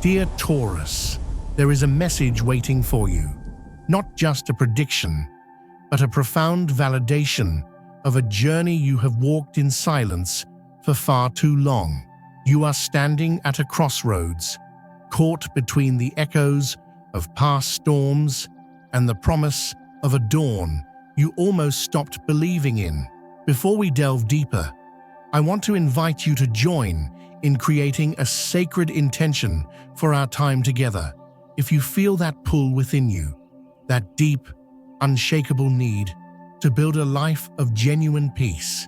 Dear Taurus, there is a message waiting for you. Not just a prediction, but a profound validation of a journey you have walked in silence for far too long. You are standing at a crossroads, caught between the echoes of past storms and the promise of a dawn you almost stopped believing in. Before we delve deeper, I want to invite you to join in creating a sacred intention for our time together. If you feel that pull within you, that deep, unshakable need to build a life of genuine peace,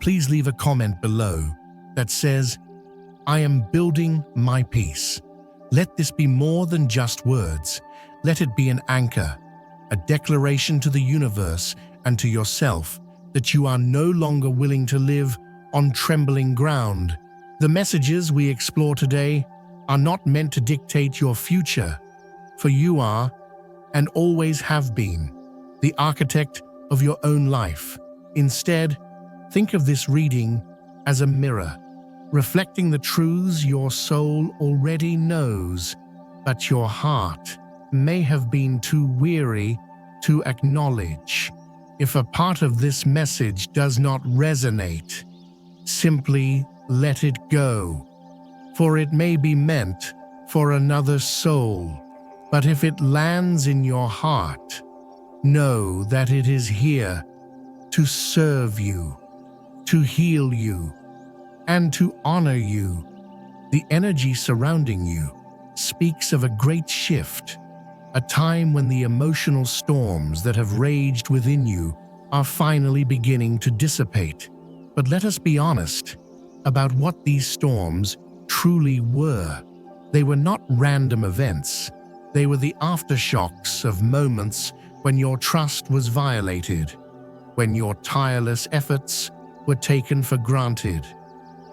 please leave a comment below that says, "I am building my peace." Let this be more than just words. Let it be an anchor, a declaration to the universe and to yourself that you are no longer willing to live on trembling ground. The messages we explore today are not meant to dictate your future, for you are, and always have been, the architect of your own life. Instead, think of this reading as a mirror, reflecting the truths your soul already knows, but your heart may have been too weary to acknowledge. If a part of this message does not resonate, simply let it go, for it may be meant for another soul. But if it lands in your heart, know that it is here to serve you, to heal you, and to honor you. The energy surrounding you speaks of a great shift, a time when the emotional storms that have raged within you are finally beginning to dissipate. But let us be honest about what these storms truly were. They were not random events. They were the aftershocks of moments when your trust was violated, when your tireless efforts were taken for granted,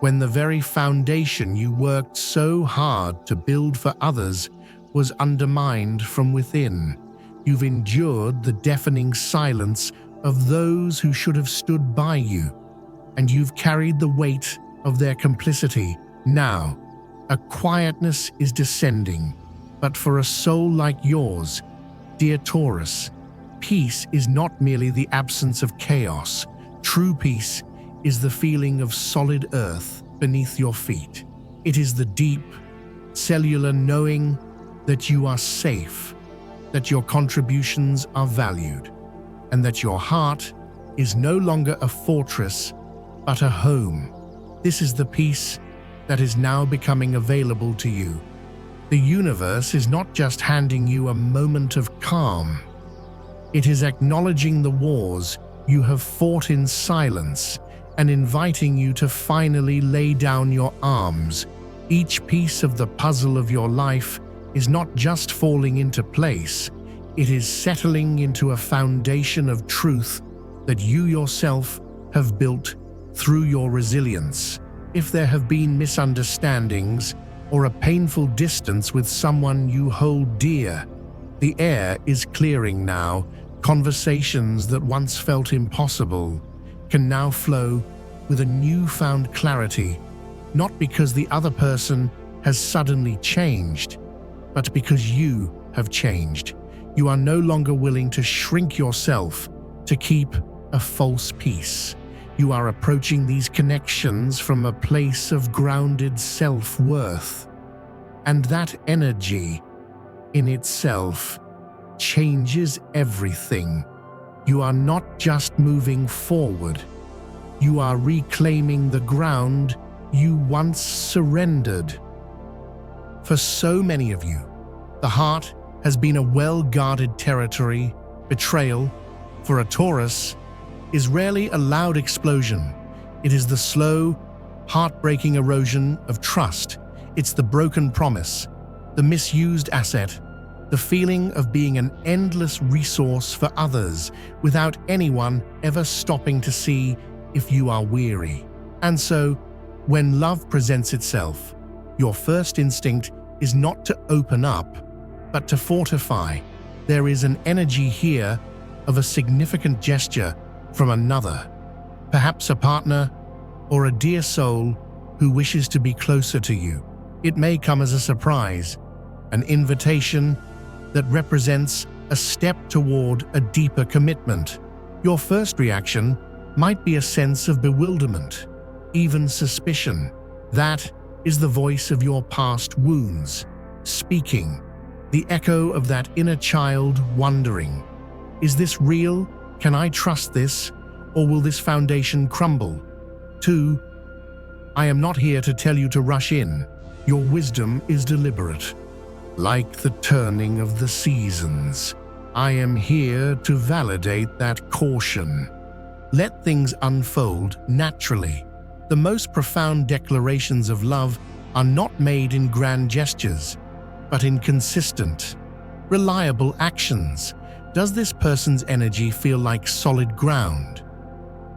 when the very foundation you worked so hard to build for others was undermined from within. You've endured the deafening silence of those who should have stood by you, and you've carried the weight of their complicity. Now, a quietness is descending, but for a soul like yours, dear Taurus, peace is not merely the absence of chaos. True peace is the feeling of solid earth beneath your feet. It is the deep, cellular knowing that you are safe, that your contributions are valued, and that your heart is no longer a fortress, but a home. This is the peace that is now becoming available to you. The universe is not just handing you a moment of calm. It is acknowledging the wars you have fought in silence and inviting you to finally lay down your arms. Each piece of the puzzle of your life is not just falling into place, it is settling into a foundation of truth that you yourself have built through your resilience. If there have been misunderstandings or a painful distance with someone you hold dear, the air is clearing now. Conversations that once felt impossible can now flow with a newfound clarity, not because the other person has suddenly changed, but because you have changed. You are no longer willing to shrink yourself to keep a false peace. You are approaching these connections from a place of grounded self-worth. And that energy in itself changes everything. You are not just moving forward, you are reclaiming the ground you once surrendered. For so many of you, the heart has been a well-guarded territory. Betrayal, for a Taurus, is rarely a loud explosion. It is the slow, heartbreaking erosion of trust. It's the broken promise, the misused asset, the feeling of being an endless resource for others without anyone ever stopping to see if you are weary. And so, when love presents itself, your first instinct is not to open up, but to fortify. There is an energy here of a significant gesture from another, perhaps a partner or a dear soul who wishes to be closer to you. It may come as a surprise, an invitation that represents a step toward a deeper commitment. Your first reaction might be a sense of bewilderment, even suspicion. That is the voice of your past wounds speaking, the echo of that inner child wondering, is this real? Can I trust this? Or will this foundation crumble? 2. I am not here to tell you to rush in. Your wisdom is deliberate. Like the turning of the seasons, I am here to validate that caution. Let things unfold naturally. The most profound declarations of love are not made in grand gestures, but in consistent, reliable actions. Does this person's energy feel like solid ground?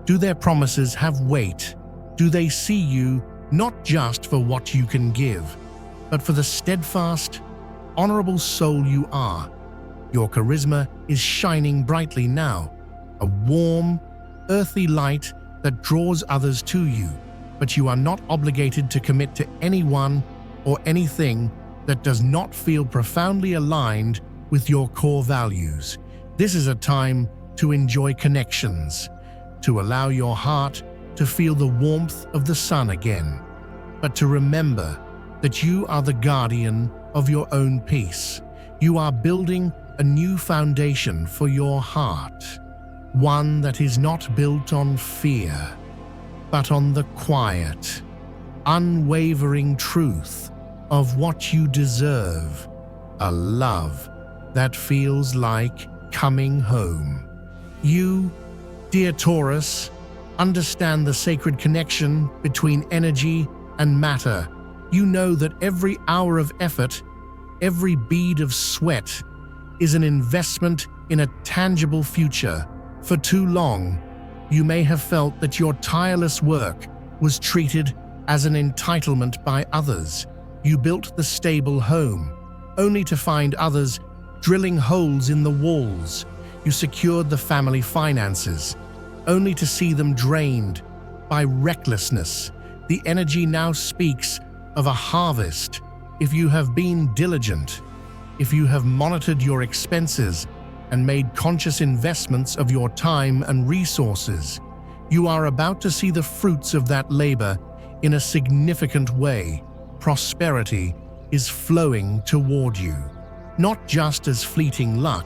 Do their promises have weight? Do they see you not just for what you can give, but for the steadfast, honorable soul you are? Your charisma is shining brightly now, a warm, earthy light that draws others to you, but you are not obligated to commit to anyone or anything that does not feel profoundly aligned with your core values. This is a time to enjoy connections, to allow your heart to feel the warmth of the sun again, but to remember that you are the guardian of your own peace. You are building a new foundation for your heart, one that is not built on fear, but on the quiet, unwavering truth of what you deserve, a love that feels like coming home. You, dear Taurus, understand the sacred connection between energy and matter. You know that every hour of effort, every bead of sweat, is an investment in a tangible future. For too long, you may have felt that your tireless work was treated as an entitlement by others. You built the stable home, only to find others drilling holes in the walls. You secured the family finances, only to see them drained by recklessness. The energy now speaks of a harvest. If you have been diligent, if you have monitored your expenses and made conscious investments of your time and resources, you are about to see the fruits of that labor in a significant way. Prosperity is flowing toward you, not just as fleeting luck,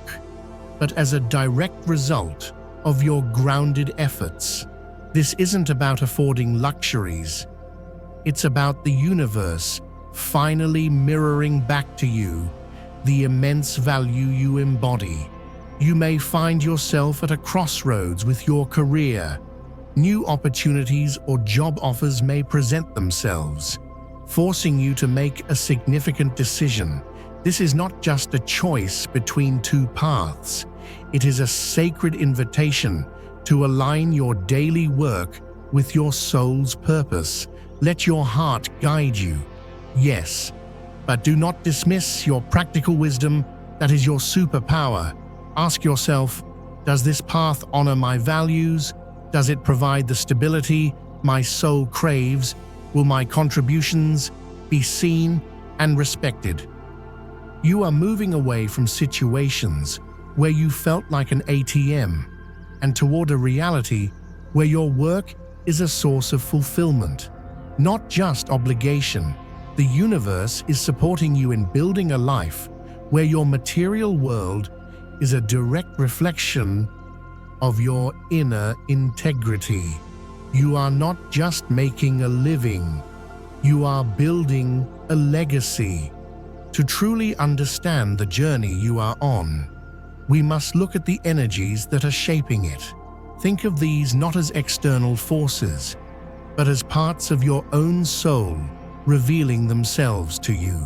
but as a direct result of your grounded efforts. This isn't about affording luxuries. It's about the universe finally mirroring back to you the immense value you embody. You may find yourself at a crossroads with your career. New opportunities or job offers may present themselves, forcing you to make a significant decision. This is not just a choice between two paths. It is a sacred invitation to align your daily work with your soul's purpose. Let your heart guide you. Yes, but do not dismiss your practical wisdom. That is your superpower. Ask yourself, does this path honor my values? Does it provide the stability my soul craves? Will my contributions be seen and respected? You are moving away from situations where you felt like an ATM and toward a reality where your work is a source of fulfillment, not just obligation. The universe is supporting you in building a life where your material world is a direct reflection of your inner integrity. You are not just making a living, you are building a legacy. To truly understand the journey you are on, we must look at the energies that are shaping it. Think of these not as external forces, but as parts of your own soul revealing themselves to you.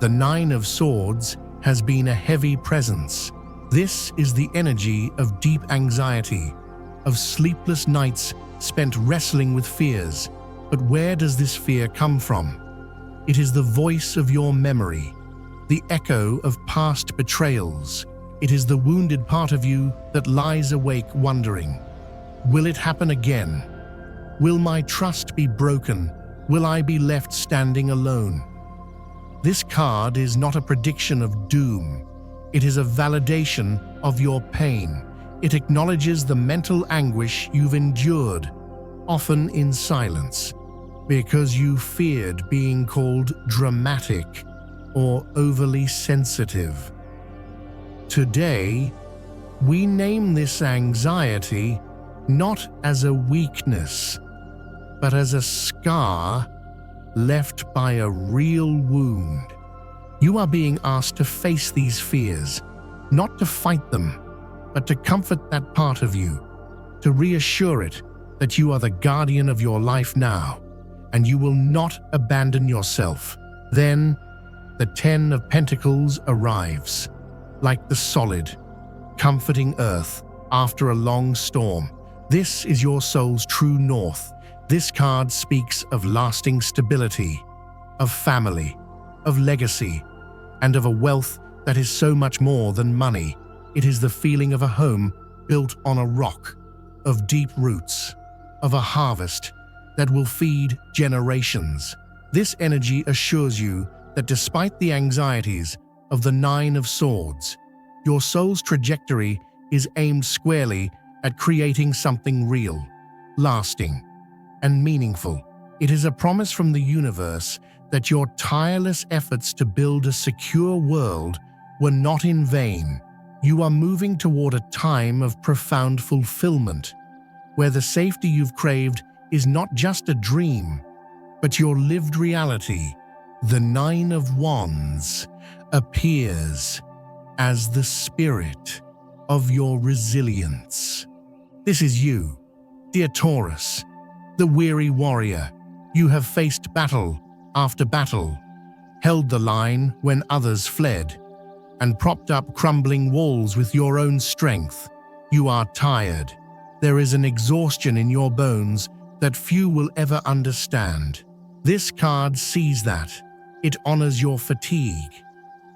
The Nine of Swords has been a heavy presence. This is the energy of deep anxiety, of sleepless nights spent wrestling with fears. But where does this fear come from? It is the voice of your memory, the echo of past betrayals. It is the wounded part of you that lies awake wondering, will it happen again? Will my trust be broken? Will I be left standing alone? This card is not a prediction of doom. It is a validation of your pain. It acknowledges the mental anguish you've endured, often in silence, because you feared being called dramatic or overly sensitive. Today, we name this anxiety not as a weakness, but as a scar left by a real wound. You are being asked to face these fears, not to fight them, but to comfort that part of you, to reassure it that you are the guardian of your life now, and you will not abandon yourself. Then, the Ten of Pentacles arrives, like the solid, comforting earth after a long storm. This is your soul's true north. This card speaks of lasting stability, of family, of legacy, and of a wealth that is so much more than money. It is the feeling of a home built on a rock, of deep roots, of a harvest that will feed generations. This energy assures you that despite the anxieties of the Nine of Swords, your soul's trajectory is aimed squarely at creating something real, lasting, and meaningful. It is a promise from the universe that your tireless efforts to build a secure world were not in vain. You are moving toward a time of profound fulfillment, where the safety you've craved is not just a dream, but your lived reality. The Nine of Wands appears as the spirit of your resilience. This is you, dear Taurus, the weary warrior. You have faced battle after battle, held the line when others fled, and propped up crumbling walls with your own strength. You are tired. There is an exhaustion in your bones that few will ever understand. This card sees that. It honors your fatigue,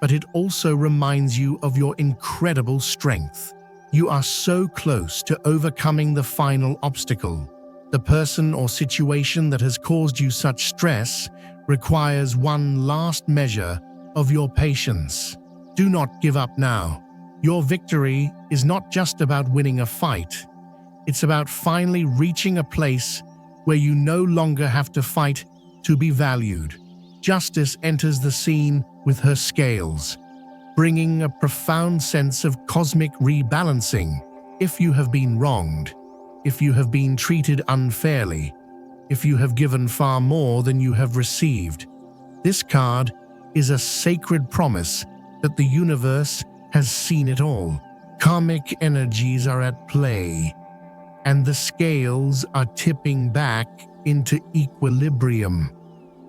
but it also reminds you of your incredible strength. You are so close to overcoming the final obstacle. The person or situation that has caused you such stress requires one last measure of your patience. Do not give up now. Your victory is not just about winning a fight. It's about finally reaching a place where you no longer have to fight to be valued. Justice enters the scene with her scales, bringing a profound sense of cosmic rebalancing. If you have been wronged, if you have been treated unfairly, if you have given far more than you have received, this card is a sacred promise that the universe has seen it all. Karmic energies are at play, and the scales are tipping back into equilibrium.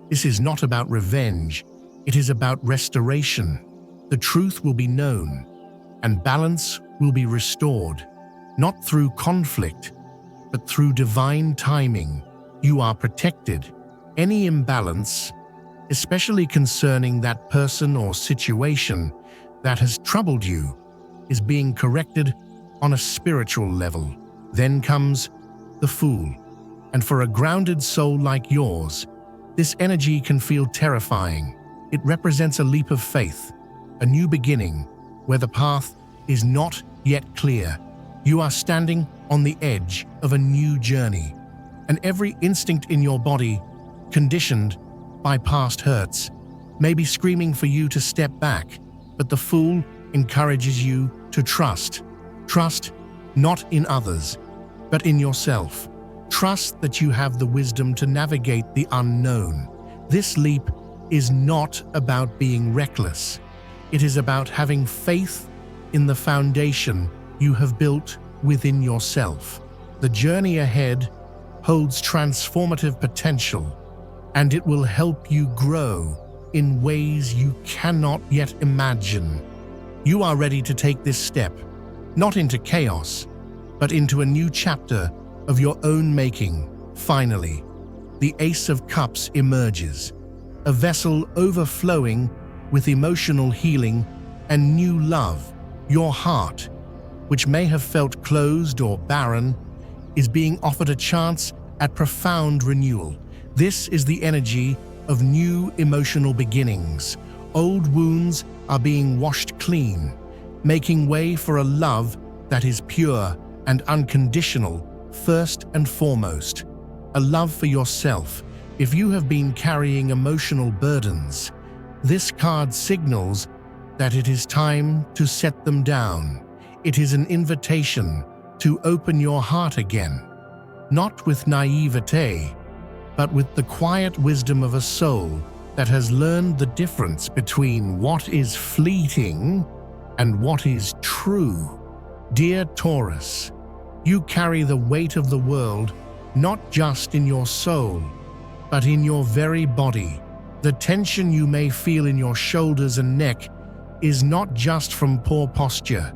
This is not about revenge, it is about restoration. The truth will be known, and balance will be restored, not through conflict, but through divine timing. You are protected. Any imbalance, especially concerning that person or situation that has troubled you, is being corrected on a spiritual level. Then comes the Fool, and for a grounded soul like yours, this energy can feel terrifying. It represents a leap of faith, a new beginning, where the path is not yet clear. You are standing on the edge of a new journey, and every instinct in your body, conditioned by past hurts, may be screaming for you to step back, but the Fool encourages you to trust. Trust not in others, but in yourself. Trust that you have the wisdom to navigate the unknown. This leap is not about being reckless. It is about having faith in the foundation you have built within yourself. The journey ahead holds transformative potential, and it will help you grow in ways you cannot yet imagine. You are ready to take this step, not into chaos, but into a new chapter of your own making. Finally, the Ace of Cups emerges, a vessel overflowing with emotional healing and new love. Your heart, which may have felt closed or barren, is being offered a chance at profound renewal. This is the energy of new emotional beginnings, Old wounds are being washed clean, making way for a love that is pure and unconditional first and foremost. A love for yourself. If you have been carrying emotional burdens, this card signals that it is time to set them down. It is an invitation to open your heart again, not with naivete, but with the quiet wisdom of a soul that has learned the difference between what is fleeting and what is true. Dear Taurus, you carry the weight of the world not just in your soul, but in your very body. The tension you may feel in your shoulders and neck is not just from poor posture.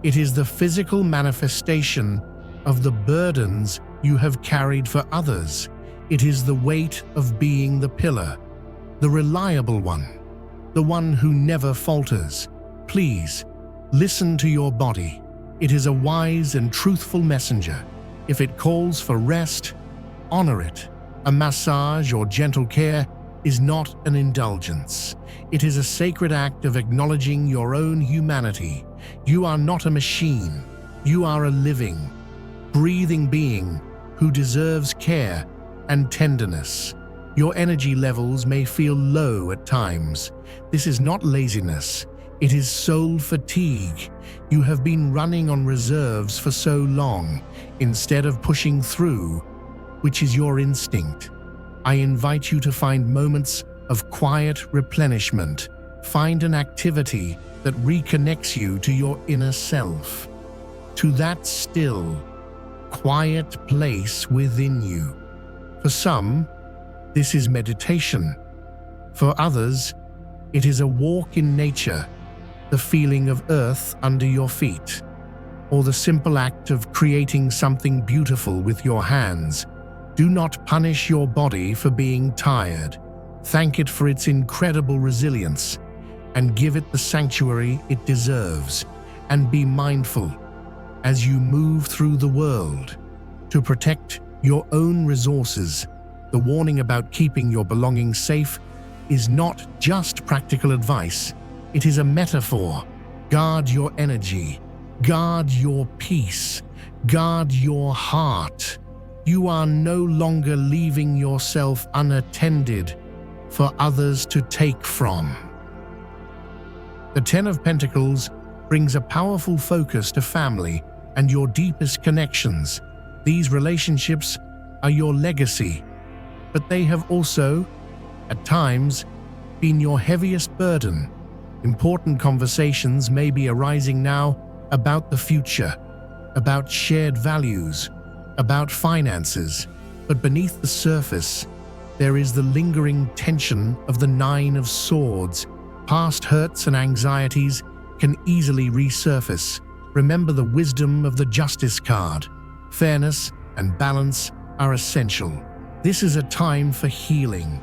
It is the physical manifestation of the burdens you have carried for others. It is the weight of being the pillar, the reliable one, the one who never falters. Please, listen to your body. It is a wise and truthful messenger. If it calls for rest, honor it. A massage or gentle care is not an indulgence. It is a sacred act of acknowledging your own humanity. You are not a machine. You are a living, breathing being who deserves care and tenderness. Your energy levels may feel low at times. This is not laziness. It is soul fatigue. You have been running on reserves for so long, instead of pushing through, which is your instinct. I invite you to find moments of quiet replenishment. Find an activity that reconnects you to your inner self, to that still, quiet place within you. For some, this is meditation. For others, it is a walk in nature, the feeling of earth under your feet, or the simple act of creating something beautiful with your hands. Do not punish your body for being tired. Thank it for its incredible resilience, and give it the sanctuary it deserves. And be mindful, as you move through the world, to protect your own resources. The warning about keeping your belongings safe is not just practical advice. It is a metaphor. Guard your energy. Guard your peace. Guard your heart. You are no longer leaving yourself unattended for others to take from. The Ten of Pentacles brings a powerful focus to family and your deepest connections. These relationships are your legacy, but they have also, at times, been your heaviest burden. Important conversations may be arising now about the future, about shared values, about finances, but beneath the surface, there is the lingering tension of the Nine of Swords. Past hurts and anxieties can easily resurface. Remember the wisdom of the Justice card. Fairness and balance are essential. This is a time for healing,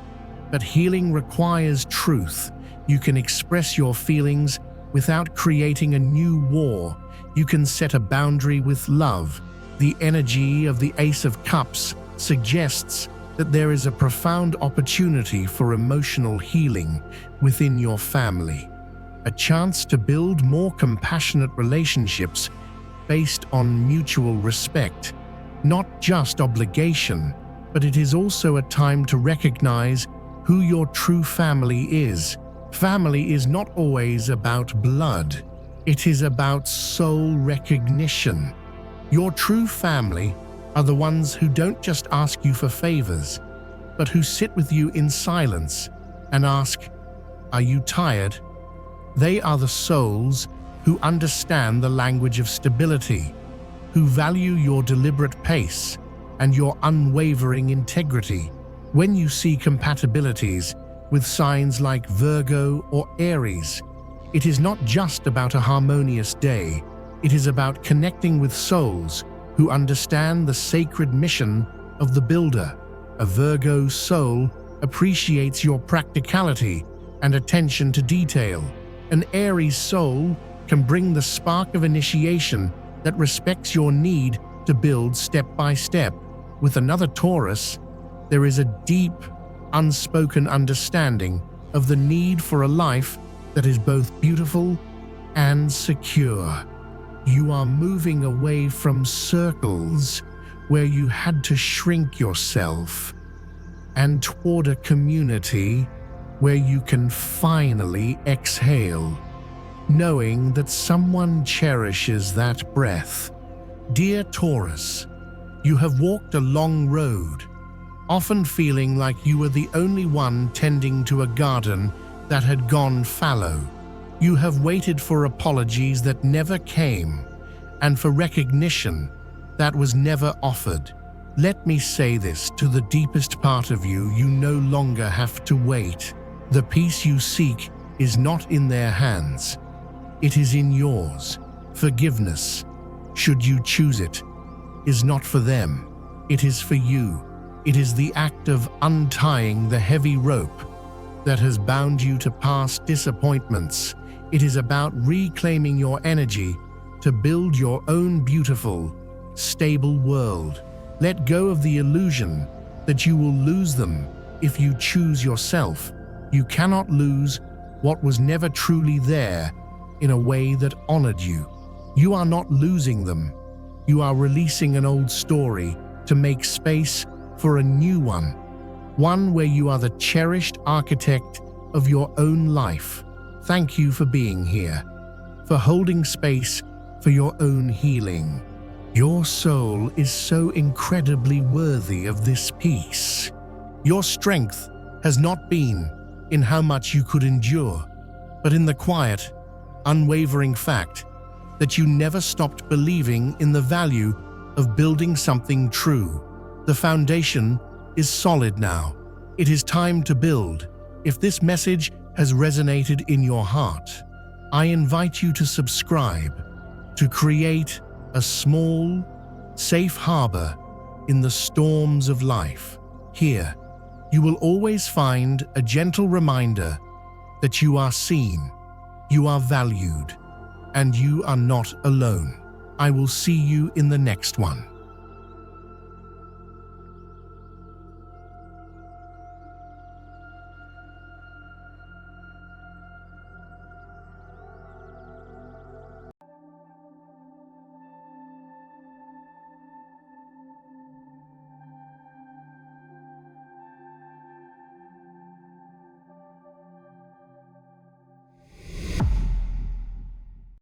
but healing requires truth. You can express your feelings without creating a new war. You can set a boundary with love. The energy of the Ace of Cups suggests that there is a profound opportunity for emotional healing within your family. A chance to build more compassionate relationships based on mutual respect, not just obligation, but it is also a time to recognize who your true family is. Family is not always about blood. It is about soul recognition. Your true family are the ones who don't just ask you for favors, but who sit with you in silence and ask, "Are you tired?" They are the souls who understand the language of stability, who value your deliberate pace and your unwavering integrity. When you see compatibilities with signs like Virgo or Aries, it is not just about a harmonious day. It is about connecting with souls who understand the sacred mission of the builder. A Virgo soul appreciates your practicality and attention to detail. An Aries soul can bring the spark of initiation that respects your need to build step by step. With another Taurus, there is a deep, unspoken understanding of the need for a life that is both beautiful and secure. You are moving away from circles where you had to shrink yourself and toward a community where you can finally exhale, knowing that someone cherishes that breath. Dear Taurus, you have walked a long road, often feeling like you were the only one tending to a garden that had gone fallow. You have waited for apologies that never came, and for recognition that was never offered. Let me say this to the deepest part of you: you no longer have to wait. The peace you seek is not in their hands. It is in yours. Forgiveness, should you choose it, is not for them. It is for you. It is the act of untying the heavy rope that has bound you to past disappointments. It is about reclaiming your energy to build your own beautiful, stable world. Let go of the illusion that you will lose them if you choose yourself. You cannot lose what was never truly there in a way that honored you. You are not losing them. You are releasing an old story to make space for a new one where you are the cherished architect of your own life. Thank you for being here, for holding space for your own healing. Your soul is so incredibly worthy of this peace. Your strength has not been in how much you could endure, but in the quiet, unwavering fact that you never stopped believing in the value of building something true. The foundation is solid now. It is time to build. If this message has resonated in your heart, I invite you to subscribe, to create a small, safe harbor in the storms of life. Here, you will always find a gentle reminder that you are seen, you are valued, and you are not alone. I will see you in the next one.